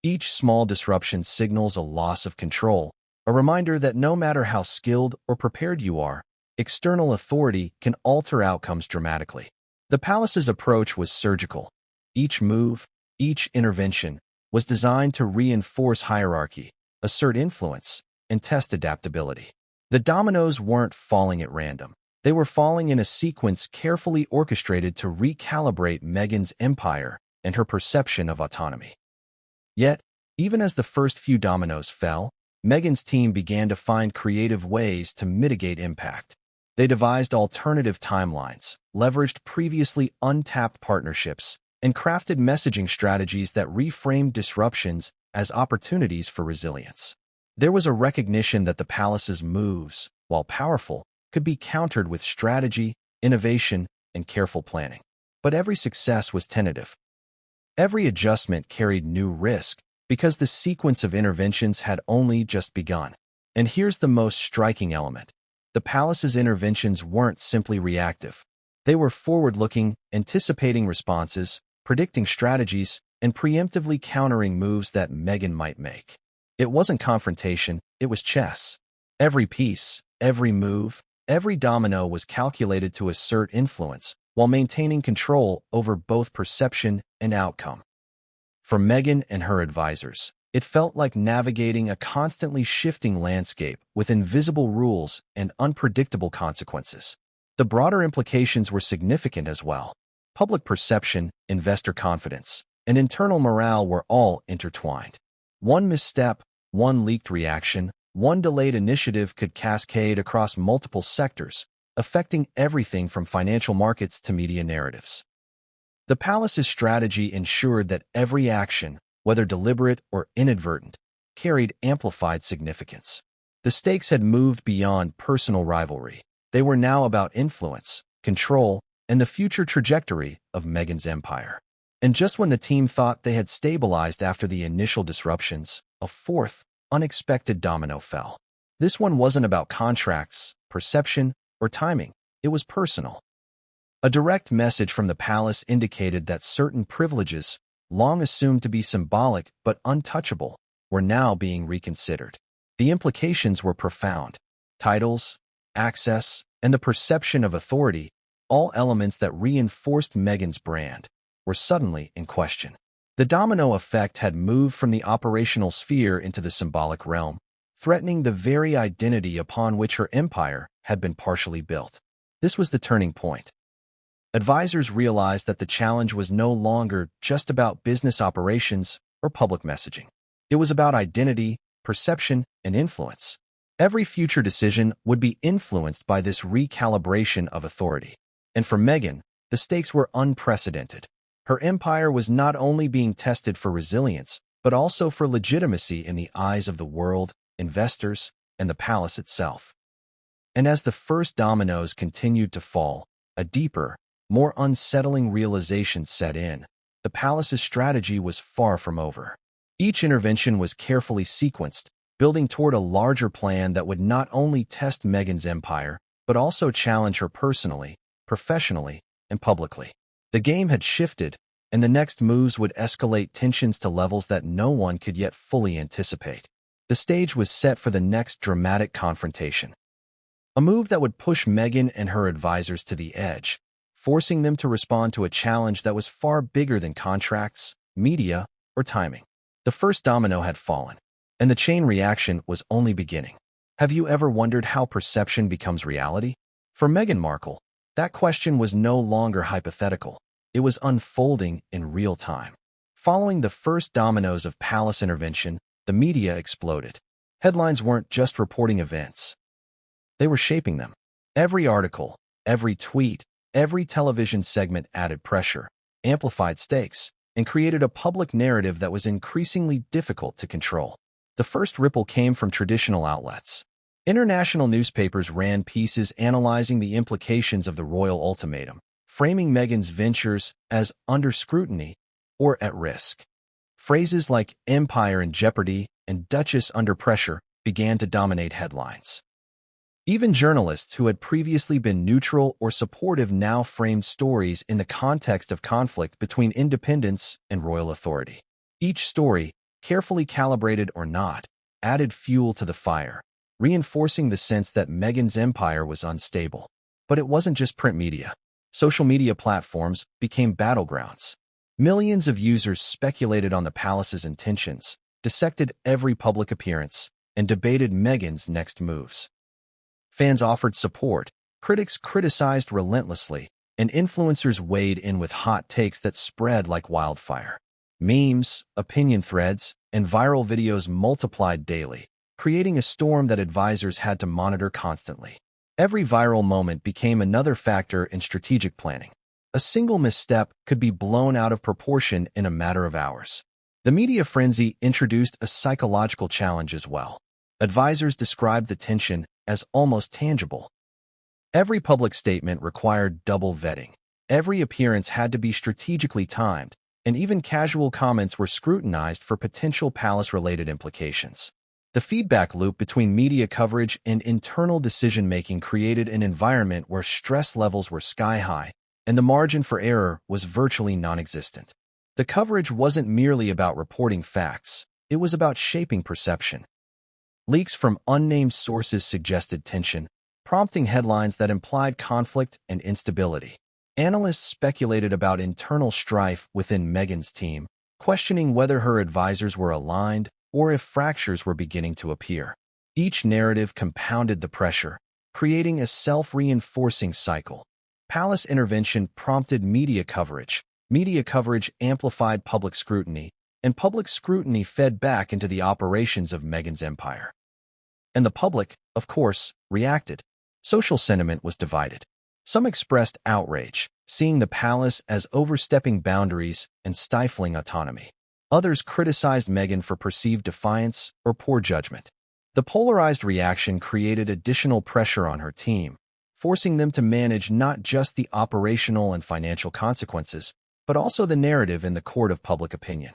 Each small disruption signals a loss of control, a reminder that no matter how skilled or prepared you are, external authority can alter outcomes dramatically. The palace's approach was surgical. Each move, each intervention, was designed to reinforce hierarchy, assert influence, and test adaptability. The dominoes weren't falling at random. They were falling in a sequence carefully orchestrated to recalibrate Meghan's empire and her perception of autonomy. Yet, even as the first few dominoes fell, Meghan's team began to find creative ways to mitigate impact. They devised alternative timelines, leveraged previously untapped partnerships, and crafted messaging strategies that reframed disruptions as opportunities for resilience. There was a recognition that the palace's moves, while powerful, could be countered with strategy, innovation, and careful planning. But every success was tentative. Every adjustment carried new risk because the sequence of interventions had only just begun. And here's the most striking element. The palace's interventions weren't simply reactive. They were forward-looking, anticipating responses, predicting strategies, and preemptively countering moves that Meghan might make. It wasn't confrontation, it was chess. Every piece, every move, every domino was calculated to assert influence while maintaining control over both perception and outcome. For Meghan and her advisors, It felt like navigating a constantly shifting landscape with invisible rules and unpredictable consequences. The broader implications were significant as well. Public perception, investor confidence, and internal morale were all intertwined. One misstep, one leaked reaction, one delayed initiative could cascade across multiple sectors, affecting everything from financial markets to media narratives. The palace's strategy ensured that every action, whether deliberate or inadvertent, carried amplified significance. The stakes had moved beyond personal rivalry. They were now about influence, control, and the future trajectory of Meghan's empire. And just when the team thought they had stabilized after the initial disruptions, a fourth, unexpected domino fell. This one wasn't about contracts, perception, or timing. It was personal. A direct message from the palace indicated that certain privileges, long assumed to be symbolic but untouchable, were now being reconsidered. The implications were profound. Titles, access, and the perception of authority, all elements that reinforced Meghan's brand, were suddenly in question. The domino effect had moved from the operational sphere into the symbolic realm, threatening the very identity upon which her empire had been partially built. This was the turning point. Advisors realized that the challenge was no longer just about business operations or public messaging. It was about identity, perception, and influence. Every future decision would be influenced by this recalibration of authority. And for Meghan, the stakes were unprecedented. Her empire was not only being tested for resilience, but also for legitimacy in the eyes of the world, investors, and the palace itself. And as the first dominoes continued to fall, a deeper, more unsettling realization set in. The palace's strategy was far from over. Each intervention was carefully sequenced, building toward a larger plan that would not only test Meghan's empire, but also challenge her personally, professionally, and publicly. The game had shifted, and the next moves would escalate tensions to levels that no one could yet fully anticipate. The stage was set for the next dramatic confrontation. A move that would push Meghan and her advisors to the edge, forcing them to respond to a challenge that was far bigger than contracts, media, or timing. The first domino had fallen, and the chain reaction was only beginning. Have you ever wondered how perception becomes reality? For Meghan Markle, that question was no longer hypothetical. It was unfolding in real time. Following the first dominoes of palace intervention, the media exploded. Headlines weren't just reporting events. They were shaping them. Every article, every tweet, every television segment added pressure, amplified stakes, and created a public narrative that was increasingly difficult to control. The first ripple came from traditional outlets. International newspapers ran pieces analyzing the implications of the royal ultimatum, framing Meghan's ventures as under scrutiny or at risk. Phrases like empire in jeopardy and Duchess under pressure began to dominate headlines. Even journalists who had previously been neutral or supportive now framed stories in the context of conflict between independence and royal authority. Each story, carefully calibrated or not, added fuel to the fire, reinforcing the sense that Meghan's empire was unstable. But it wasn't just print media. Social media platforms became battlegrounds. Millions of users speculated on the palace's intentions, dissected every public appearance, and debated Meghan's next moves. Fans offered support, critics criticized relentlessly, and influencers weighed in with hot takes that spread like wildfire. Memes, opinion threads, and viral videos multiplied daily, creating a storm that advisors had to monitor constantly. Every viral moment became another factor in strategic planning. A single misstep could be blown out of proportion in a matter of hours. The media frenzy introduced a psychological challenge as well. Advisors described the tension as almost tangible. Every public statement required double vetting. Every appearance had to be strategically timed, and even casual comments were scrutinized for potential palace-related implications. The feedback loop between media coverage and internal decision-making created an environment where stress levels were sky-high, and the margin for error was virtually non-existent. The coverage wasn't merely about reporting facts, it was about shaping perception. Leaks from unnamed sources suggested tension, prompting headlines that implied conflict and instability. Analysts speculated about internal strife within Meghan's team, questioning whether her advisors were aligned or if fractures were beginning to appear. Each narrative compounded the pressure, creating a self-reinforcing cycle. Palace intervention prompted media coverage. Media coverage amplified public scrutiny, and public scrutiny fed back into the operations of Meghan's empire. And the public, of course, reacted. Social sentiment was divided. Some expressed outrage, seeing the palace as overstepping boundaries and stifling autonomy. Others criticized Meghan for perceived defiance or poor judgment. The polarized reaction created additional pressure on her team, forcing them to manage not just the operational and financial consequences, but also the narrative in the court of public opinion.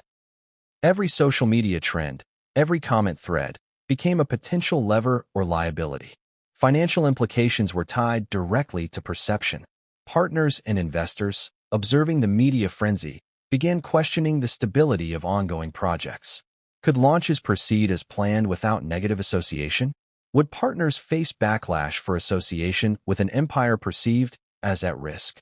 Every social media trend, every comment thread, became a potential lever or liability. Financial implications were tied directly to perception. Partners and investors, observing the media frenzy, began questioning the stability of ongoing projects. Could launches proceed as planned without negative association? Would partners face backlash for association with an empire perceived as at risk?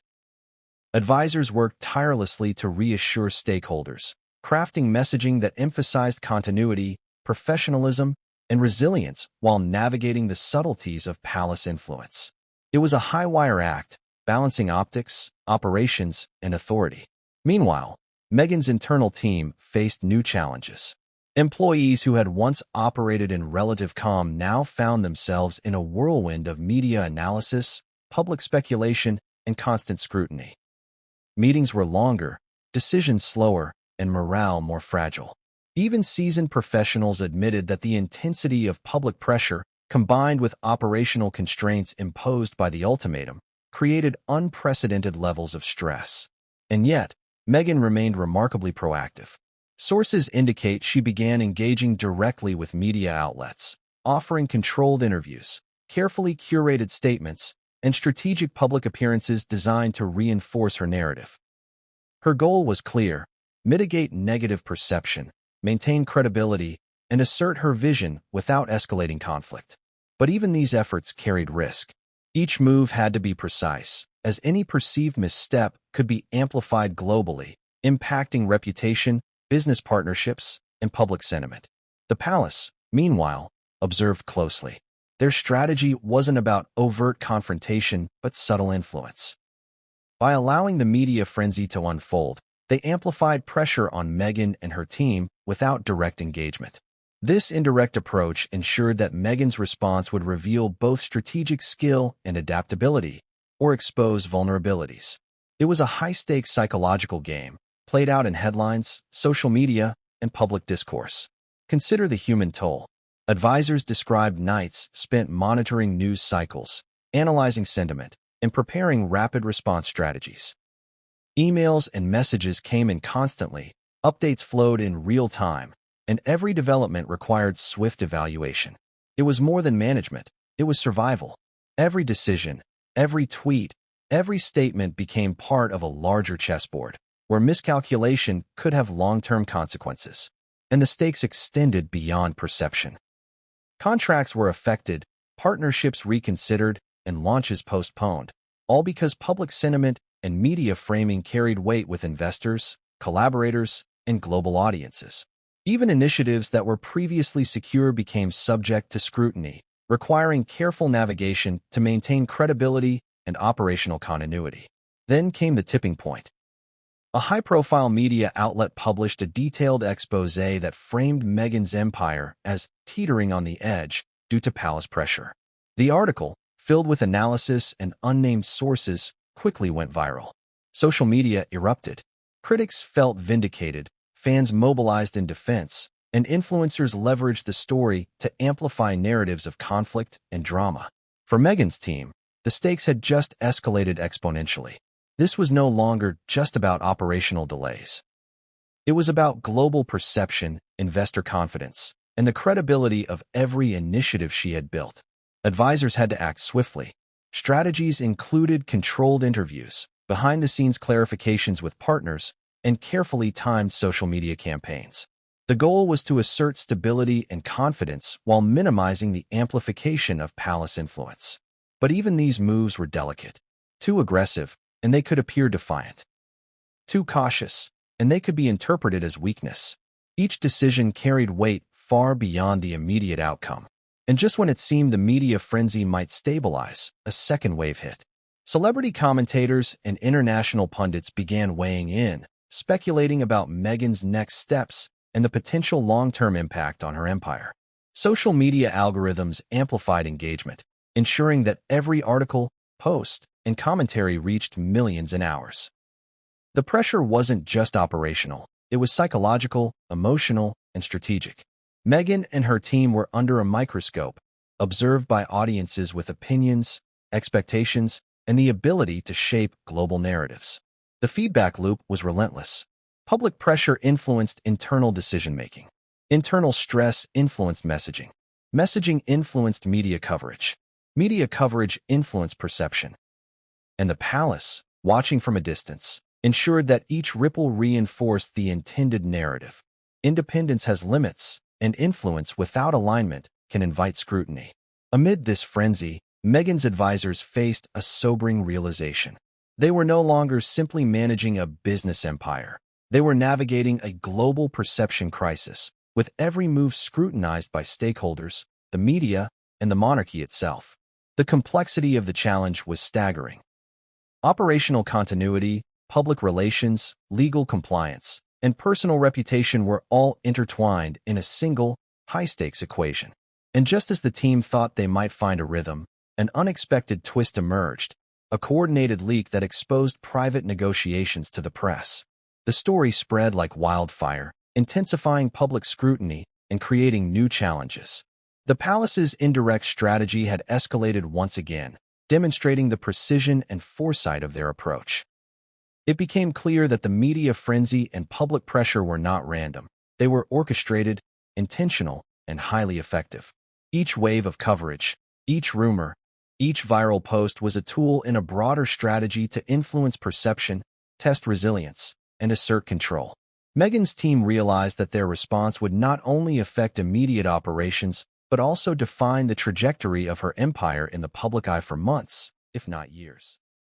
Advisors worked tirelessly to reassure stakeholders, crafting messaging that emphasized continuity, professionalism, and resilience while navigating the subtleties of palace influence. It was a high-wire act, balancing optics, operations, and authority. Meanwhile, Meghan's internal team faced new challenges. Employees who had once operated in relative calm now found themselves in a whirlwind of media analysis, public speculation, and constant scrutiny. Meetings were longer, decisions slower, and morale more fragile. Even seasoned professionals admitted that the intensity of public pressure, combined with operational constraints imposed by the ultimatum, created unprecedented levels of stress. And yet, Meghan remained remarkably proactive. Sources indicate she began engaging directly with media outlets, offering controlled interviews, carefully curated statements, and strategic public appearances designed to reinforce her narrative. Her goal was clear: mitigate negative perception, maintain credibility, and assert her vision without escalating conflict. But even these efforts carried risk. Each move had to be precise, as any perceived misstep could be amplified globally, impacting reputation, business partnerships, and public sentiment. The palace, meanwhile, observed closely. Their strategy wasn't about overt confrontation, but subtle influence. By allowing the media frenzy to unfold, they amplified pressure on Meghan and her team without direct engagement. This indirect approach ensured that Meghan's response would reveal both strategic skill and adaptability, or expose vulnerabilities. It was a high-stakes psychological game, played out in headlines, social media, and public discourse. Consider the human toll. Advisors described nights spent monitoring news cycles, analyzing sentiment, and preparing rapid response strategies. Emails and messages came in constantly, updates flowed in real time, and every development required swift evaluation. It was more than management, it was survival. Every decision, every tweet, every statement became part of a larger chessboard, where miscalculation could have long-term consequences, and the stakes extended beyond perception. Contracts were affected, partnerships reconsidered, and launches postponed, all because public sentiment and media framing carried weight with investors, collaborators, and global audiences. Even initiatives that were previously secure became subject to scrutiny, requiring careful navigation to maintain credibility and operational continuity. Then came the tipping point. A high-profile media outlet published a detailed exposé that framed Meghan's empire as teetering on the edge due to palace pressure. The article, filled with analysis and unnamed sources, quickly went viral. Social media erupted. Critics felt vindicated, fans mobilized in defense, and influencers leveraged the story to amplify narratives of conflict and drama. For Meghan's team, the stakes had just escalated exponentially. This was no longer just about operational delays. It was about global perception, investor confidence, and the credibility of every initiative she had built. Advisors had to act swiftly. Strategies included controlled interviews, behind-the-scenes clarifications with partners, and carefully timed social media campaigns. The goal was to assert stability and confidence while minimizing the amplification of palace influence. But even these moves were delicate. Too aggressive, and they could appear defiant. Too cautious, and they could be interpreted as weakness. Each decision carried weight far beyond the immediate outcome. And just when it seemed the media frenzy might stabilize, a second wave hit. Celebrity commentators and international pundits began weighing in, speculating about Meghan's next steps and the potential long-term impact on her empire. Social media algorithms amplified engagement, ensuring that every article, post, and commentary reached millions in hours. The pressure wasn't just operational, it was psychological, emotional, and strategic. Meghan and her team were under a microscope, observed by audiences with opinions, expectations, and the ability to shape global narratives. The feedback loop was relentless. Public pressure influenced internal decision-making. Internal stress influenced messaging. Messaging influenced media coverage. Media coverage influenced perception. And the palace, watching from a distance, ensured that each ripple reinforced the intended narrative. Independence has limits, and influence without alignment can invite scrutiny. Amid this frenzy, Meghan's advisors faced a sobering realization. They were no longer simply managing a business empire. They were navigating a global perception crisis, with every move scrutinized by stakeholders, the media, and the monarchy itself. The complexity of the challenge was staggering. Operational continuity, public relations, legal compliance, and personal reputation were all intertwined in a single, high-stakes equation. And just as the team thought they might find a rhythm, an unexpected twist emerged, a coordinated leak that exposed private negotiations to the press. The story spread like wildfire, intensifying public scrutiny and creating new challenges. The palace's indirect strategy had escalated once again, demonstrating the precision and foresight of their approach. It became clear that the media frenzy and public pressure were not random. They were orchestrated, intentional, and highly effective. Each wave of coverage, each rumor, each viral post was a tool in a broader strategy to influence perception, test resilience, and assert control. Meghan's team realized that their response would not only affect immediate operations, but also define the trajectory of her empire in the public eye for months, if not years.